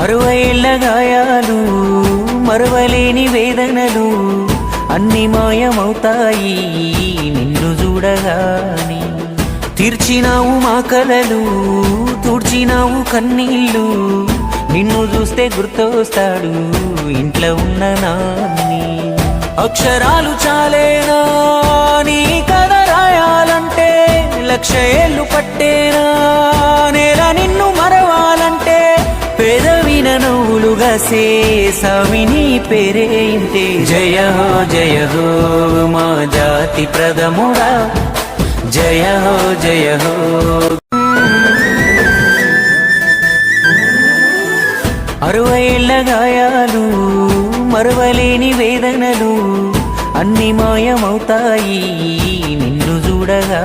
60 ఏళ్ల గాయాలు మరువలేని వేదనలు అన్ని మాయమవుతాయి నిన్ను చూడగాని. తీర్చినావు మా కలలు తుడిచినావు కన్నీళ్ళు, నిన్ను చూస్తే గుర్తొస్తాడు ఇంట్లో ఉన్న నాన్ని. అక్షరాలు చాలేనా నీ కథ రాయాలంటే, 1,00,000 ఏళ్ళు పట్టేనా నేల నిన్ను మరవాలంటే. పేదవిన నవ్వులుగా సేసావి నీ పేరే ఇంతే. జయ హో మా జాతి ప్రథముడా, జయ హో. 60 ఏళ్ల గాయాలు మరువలేని వేదనలు అన్ని మాయమవుతాయి నిన్ను చూడగా.